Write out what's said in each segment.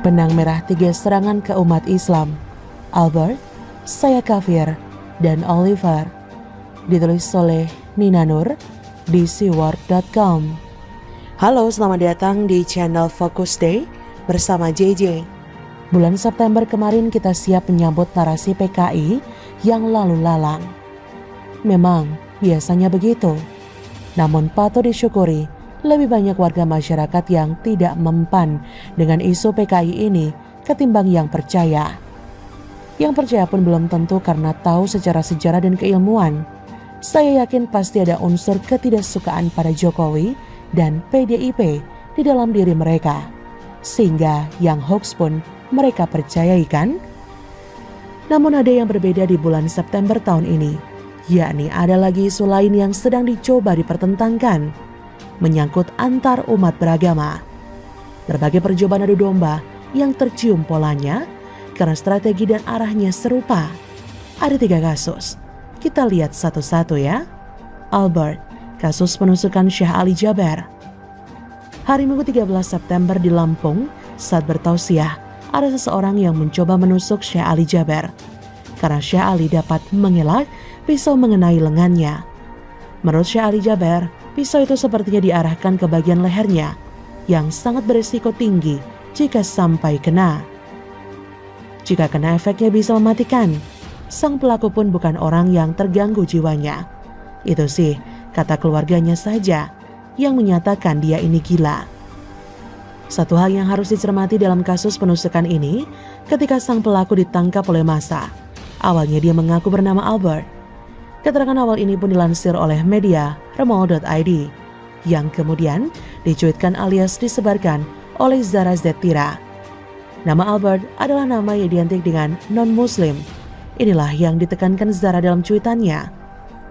Benang merah 3 serangan ke umat Islam. Albert, Saya Kafir, dan Oliver. Ditulis oleh Nina Nur di seaworld.com. Halo, selamat datang di channel Focus Day bersama JJ. Bulan September kemarin kita siap menyambut narasi PKI yang lalu lalang. Memang biasanya begitu. Namun patut disyukuri, lebih banyak warga masyarakat yang tidak mempan dengan isu PKI ini ketimbang yang percaya. Yang percaya pun belum tentu karena tahu secara sejarah dan keilmuan. Saya yakin pasti ada unsur ketidaksukaan pada Jokowi dan PDIP di dalam diri mereka. Sehingga yang hoax pun mereka percayai kan? Namun ada yang berbeda di bulan September tahun ini, yakni ada lagi isu lain yang sedang dicoba dipertentangkan, menyangkut antar umat beragama. Berbagai percobaan adu domba yang tercium polanya karena strategi dan arahnya serupa. Ada 3 kasus. Kita lihat satu-satu ya. Albert, kasus penusukan Syekh Ali Jaber. Hari Minggu 13 September di Lampung, saat bertausiah, ada seseorang yang mencoba menusuk Syekh Ali Jaber. Karena Syekh Ali dapat mengelak pisau mengenai lengannya. Menurut Syekh Ali Jaber, pisau itu sepertinya diarahkan ke bagian lehernya yang sangat berisiko tinggi jika sampai kena. Jika kena, efeknya bisa mematikan. Sang pelaku pun bukan orang yang terganggu jiwanya. Itu sih kata keluarganya saja yang menyatakan dia ini gila. Satu hal yang harus dicermati dalam kasus penusukan ini, ketika sang pelaku ditangkap oleh massa. Awalnya dia mengaku bernama Albert. Keterangan awal ini pun dilansir oleh media remol.id yang kemudian dicuitkan alias disebarkan oleh Zara Zetira. Nama Albert adalah nama yang identik dengan non-muslim. Inilah yang ditekankan Zara dalam cuitannya.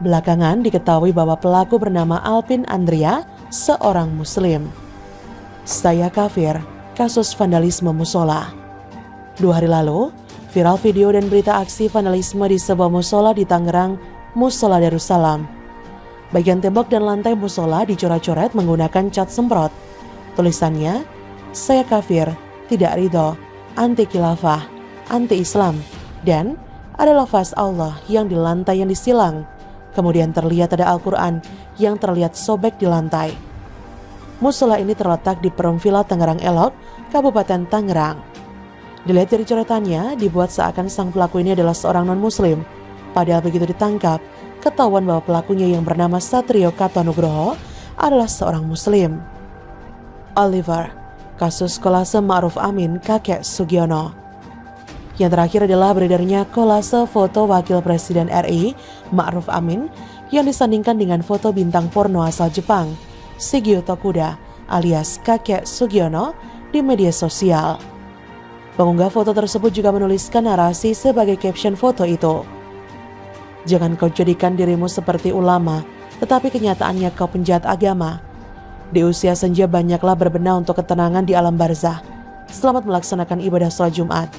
Belakangan diketahui bahwa pelaku bernama Alpin Andrea, seorang muslim. Saya Kafir, kasus vandalisme musola. 2 hari lalu, viral video dan berita aksi vandalisme di sebuah musola di Tangerang, Musola Darussalam. Bagian tembok dan lantai musola dicoret-coret menggunakan cat semprot. Tulisannya, Saya Kafir, tidak ridho, anti khilafah, anti Islam, dan ada lafaz Allah yang di lantai yang disilang. Kemudian terlihat ada Al-Quran yang terlihat sobek di lantai. Musola ini terletak di Perum Villa Tangerang Elok, Kabupaten Tangerang. Dilihat dari coretannya, dibuat seakan sang pelaku ini adalah seorang non-muslim. Padahal begitu ditangkap, ketahuan bahwa pelakunya yang bernama Satrio Kartonugroho adalah seorang muslim. Oliver, kasus kolase Ma'ruf Amin kakek Sugiono. Yang terakhir adalah beredarnya kolase foto Wakil Presiden RI Ma'ruf Amin yang disandingkan dengan foto bintang porno asal Jepang, Shigeo Tokuda alias kakek Sugiono di media sosial. Pengunggah foto tersebut juga menuliskan narasi sebagai caption foto itu. Jangan kau jadikan dirimu seperti ulama, tetapi kenyataannya kau penjahat agama. Di usia senja banyaklah berbenah untuk ketenangan di alam barzah. Selamat melaksanakan ibadah sholat Jumat.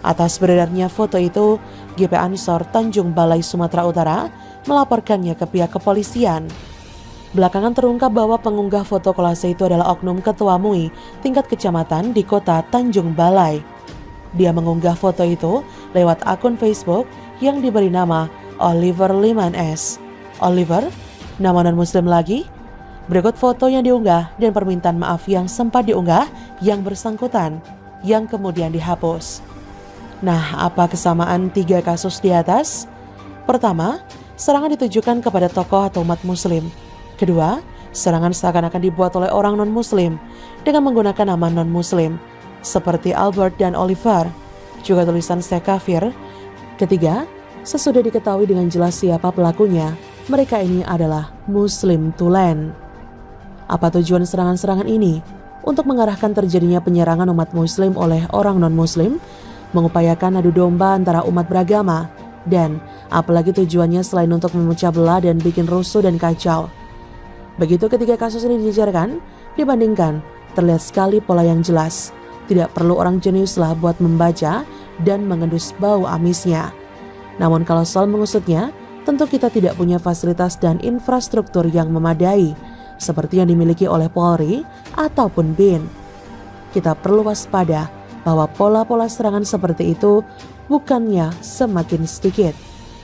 Atas beredarnya foto itu, GP Ansor Tanjung Balai Sumatera Utara melaporkannya ke pihak kepolisian. Belakangan terungkap bahwa pengunggah foto kolase itu adalah oknum ketua MUI tingkat kecamatan di kota Tanjung Balai. Dia mengunggah foto itu lewat akun Facebook yang diberi nama Oliver Liman S. Oliver, nama non-muslim lagi? Berikut foto yang diunggah dan permintaan maaf yang sempat diunggah yang bersangkutan, yang kemudian dihapus. Nah, apa kesamaan 3 kasus di atas? Pertama, serangan ditujukan kepada tokoh atau umat muslim. Kedua, serangan seakan-akan dibuat oleh orang non-muslim dengan menggunakan nama non-muslim, seperti Albert dan Oliver, juga tulisan Saya Kafir. Ketiga, sesudah diketahui dengan jelas siapa pelakunya, mereka ini adalah Muslim tulen. Apa tujuan serangan-serangan ini? Untuk mengarahkan terjadinya penyerangan umat muslim oleh orang non-muslim, mengupayakan adu domba antara umat beragama, dan apalagi tujuannya selain untuk memecah belah dan bikin rusuh dan kacau. Begitu ketiga kasus ini dijelaskan, dibandingkan, terlihat sekali pola yang jelas. Tidak perlu orang jeniuslah buat membaca dan mengendus bau amisnya. Namun kalau soal mengusutnya, tentu kita tidak punya fasilitas dan infrastruktur yang memadai, seperti yang dimiliki oleh Polri ataupun BIN. kita perlu waspada bahwa pola-pola serangan seperti itu bukannya semakin sedikit,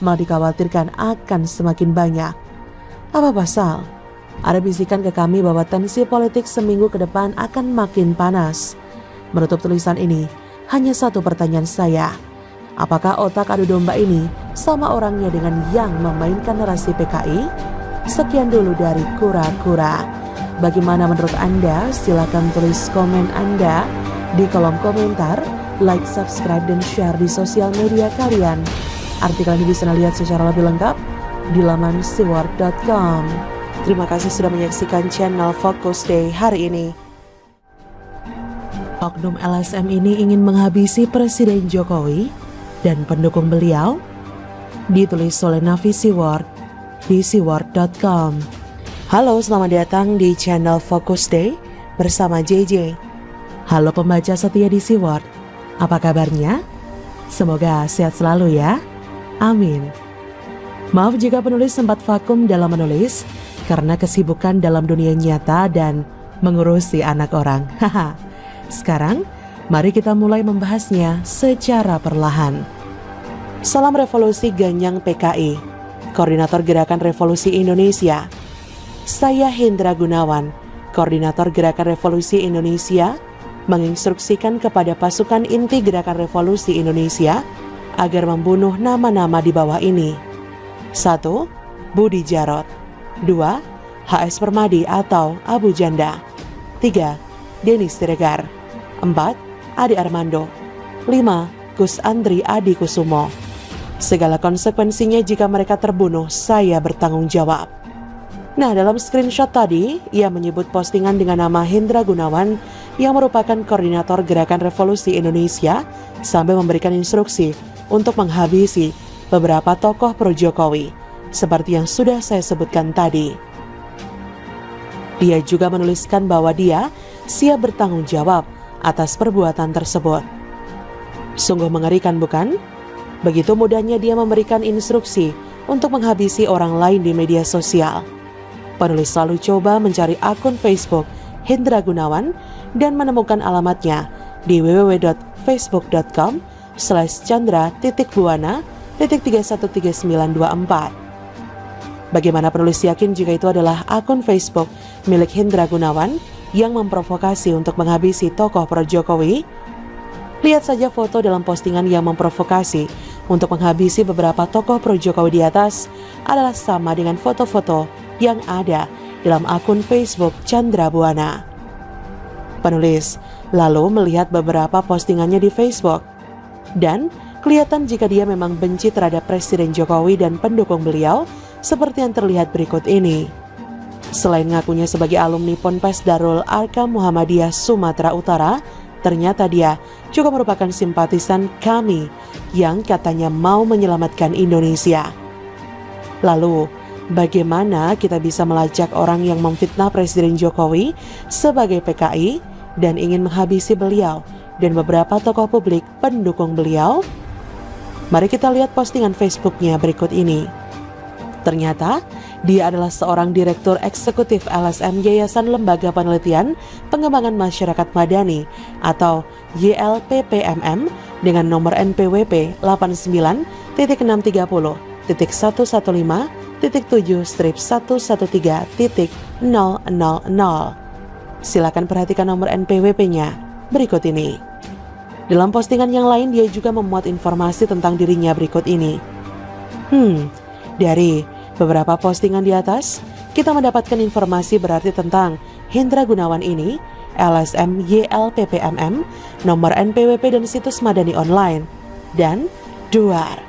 malah dikhawatirkan akan semakin banyak. Apa pasal? Ada bisikan ke kami bahwa tensi politik seminggu ke depan akan makin panas. Menutup tulisan ini, hanya satu pertanyaan saya. Apakah otak adu domba ini sama orangnya dengan yang memainkan narasi PKI? Sekian dulu dari Kura-Kura. Bagaimana menurut Anda? Silakan tulis komen Anda di kolom komentar, like, subscribe, dan share di sosial media kalian. Artikel ini bisa dilihat secara lebih lengkap di laman siwar.com. Terima kasih sudah menyaksikan channel Focus Day hari ini. Oknum LSM ini ingin menghabisi Presiden Jokowi dan pendukung beliau. Ditulis oleh Nafi Siward di siwar.com. Halo, selamat datang di channel Focus Day bersama JJ. Halo pembaca setia di Siward, apa kabarnya? Semoga sehat selalu ya. Amin. Maaf jika penulis sempat vakum dalam menulis karena kesibukan dalam dunia nyata dan mengurusi anak orang. Haha. Sekarang, mari kita mulai membahasnya secara perlahan. Salam revolusi Ganyang PKI, Koordinator Gerakan Revolusi Indonesia. Saya Hendra Gunawan, Koordinator Gerakan Revolusi Indonesia, menginstruksikan kepada pasukan inti Gerakan Revolusi Indonesia agar membunuh nama-nama di bawah ini. 1. Budi Jarot. 2. HS Permadi atau Abu Janda. 3. Denis Siregar. 4. Adi Armando. 5. Gus Andri Adi Kusumo. Segala konsekuensinya jika mereka terbunuh, saya bertanggung jawab. Nah, dalam screenshot tadi, ia menyebut postingan dengan nama Hendra Gunawan yang merupakan koordinator Gerakan Revolusi Indonesia sambil memberikan instruksi untuk menghabisi beberapa tokoh pro-Jokowi, seperti yang sudah saya sebutkan tadi. Dia juga menuliskan bahwa dia siap bertanggung jawab atas perbuatan tersebut. Sungguh mengerikan, bukan? Begitu mudahnya dia memberikan instruksi untuk menghabisi orang lain di media sosial. Penulis selalu coba mencari akun Facebook Hendra Gunawan dan menemukan alamatnya di www.facebook.com/chandra.buana.313924. Bagaimana penulis yakin jika itu adalah akun Facebook milik Hendra Gunawan yang memprovokasi untuk menghabisi tokoh pro-Jokowi? Lihat saja foto dalam postingan yang memprovokasi untuk menghabisi beberapa tokoh pro-Jokowi di atas adalah sama dengan foto-foto yang ada dalam akun Facebook Chandra Buana. Penulis lalu melihat beberapa postingannya di Facebook dan kelihatan jika dia memang benci terhadap Presiden Jokowi dan pendukung beliau seperti yang terlihat berikut ini. Selain ngakunya sebagai alumni Ponpes Darul Arkam Muhammadiyah Sumatera Utara, ternyata dia juga merupakan simpatisan kami yang katanya mau menyelamatkan Indonesia. Lalu, bagaimana kita bisa melacak orang yang memfitnah Presiden Jokowi sebagai PKI dan ingin menghabisi beliau dan beberapa tokoh publik pendukung beliau? Mari kita lihat postingan Facebooknya berikut ini. Ternyata, dia adalah seorang direktur eksekutif LSM Yayasan Lembaga Penelitian Pengembangan Masyarakat Madani atau YLPPMM dengan nomor NPWP 89.111.7/113.000. Silakan perhatikan nomor NPWP-nya berikut ini. Dalam postingan yang lain dia juga memuat informasi tentang dirinya berikut ini. Dari beberapa postingan di atas, kita mendapatkan informasi berarti tentang Hendra Gunawan ini, LSM YLPPMM, nomor NPWP dan situs Madani Online. Dan duar,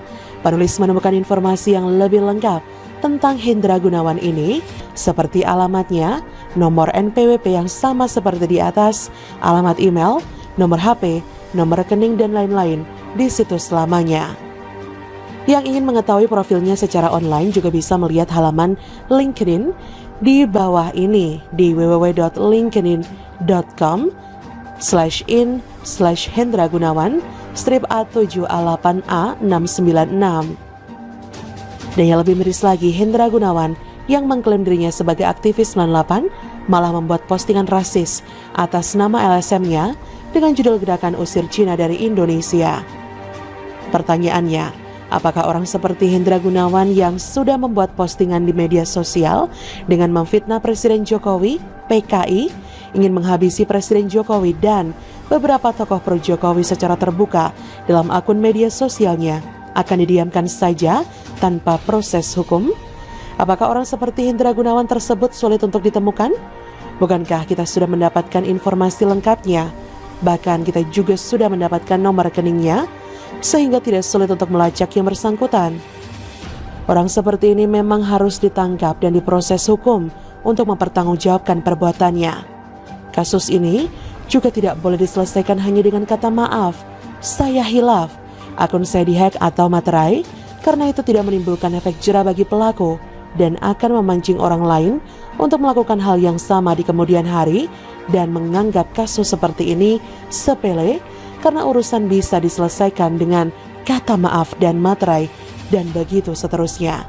penulis menemukan informasi yang lebih lengkap tentang Hendra Gunawan ini, seperti alamatnya, nomor NPWP yang sama seperti di atas, alamat email, nomor HP, nomor rekening, dan lain-lain di situs lamanya. Yang ingin mengetahui profilnya secara online juga bisa melihat halaman LinkedIn di bawah ini di www.linkedin.com/in/Hendra Gunawan A7A8A696. Dan yang lebih miris lagi, Hendra Gunawan yang mengklaim dirinya sebagai aktivis 98 malah membuat postingan rasis atas nama LSM-nya dengan judul Gerakan Usir Cina dari Indonesia. Pertanyaannya, apakah orang seperti Hendra Gunawan yang sudah membuat postingan di media sosial dengan memfitnah Presiden Jokowi, PKI, ingin menghabisi Presiden Jokowi dan beberapa tokoh pro-Jokowi secara terbuka dalam akun media sosialnya akan didiamkan saja tanpa proses hukum? Apakah orang seperti Hendra Gunawan tersebut sulit untuk ditemukan? Bukankah kita sudah mendapatkan informasi lengkapnya? Bahkan kita juga sudah mendapatkan nomor rekeningnya, sehingga tidak sulit untuk melacak yang bersangkutan. Orang seperti ini memang harus ditangkap dan diproses hukum untuk mempertanggungjawabkan perbuatannya. Kasus ini juga tidak boleh diselesaikan hanya dengan kata maaf, saya hilaf, akun saya dihack atau materai, karena itu tidak menimbulkan efek jera bagi pelaku dan akan memancing orang lain untuk melakukan hal yang sama di kemudian hari dan menganggap kasus seperti ini sepele karena urusan bisa diselesaikan dengan kata maaf dan materai dan begitu seterusnya.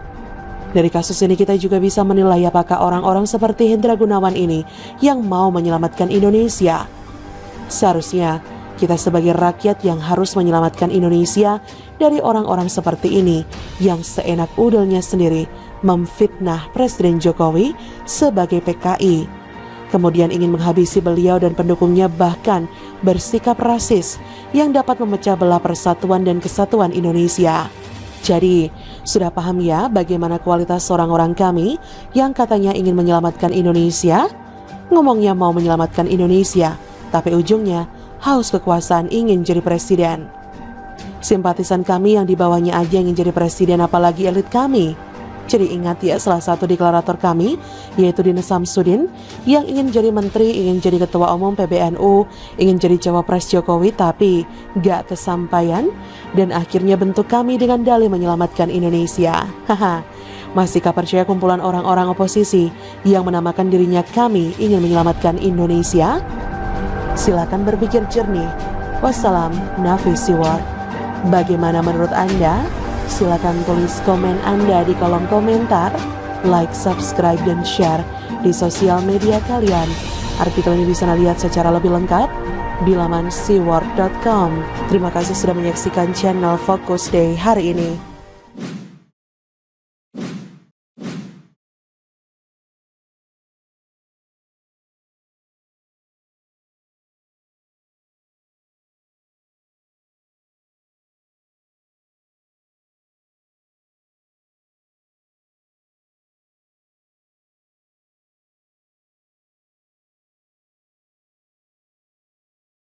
Dari kasus ini kita juga bisa menilai apakah orang-orang seperti Hendra Gunawan ini yang mau menyelamatkan Indonesia. Seharusnya kita sebagai rakyat yang harus menyelamatkan Indonesia dari orang-orang seperti ini yang seenak udelnya sendiri memfitnah Presiden Jokowi sebagai PKI, kemudian ingin menghabisi beliau dan pendukungnya, bahkan bersikap rasis yang dapat memecah belah persatuan dan kesatuan Indonesia. Jadi, sudah paham ya bagaimana kualitas orang-orang kami yang katanya ingin menyelamatkan Indonesia? Ngomongnya mau menyelamatkan Indonesia, tapi ujungnya haus kekuasaan ingin jadi presiden. Simpatisan kami yang di bawahnya aja ingin jadi presiden, apalagi elit kami. Jadi ingat ya, salah satu deklarator kami yaitu Dina Samsudin yang ingin jadi menteri, ingin jadi ketua umum PBNU, ingin jadi cawapres Jokowi tapi gak kesampaian dan akhirnya bentuk kami dengan dalih menyelamatkan Indonesia. Haha, masihkah percaya kumpulan orang-orang oposisi yang menamakan dirinya kami ingin menyelamatkan Indonesia? Silakan berpikir jernih. Wassalam, Nafisi Ward. Bagaimana menurut Anda? Silakan tulis komen Anda di kolom komentar, like, subscribe, dan share di sosial media kalian. Artikel ini bisa Anda lihat secara lebih lengkap di laman siward.com. Terima kasih sudah menyaksikan channel Focus Day hari ini.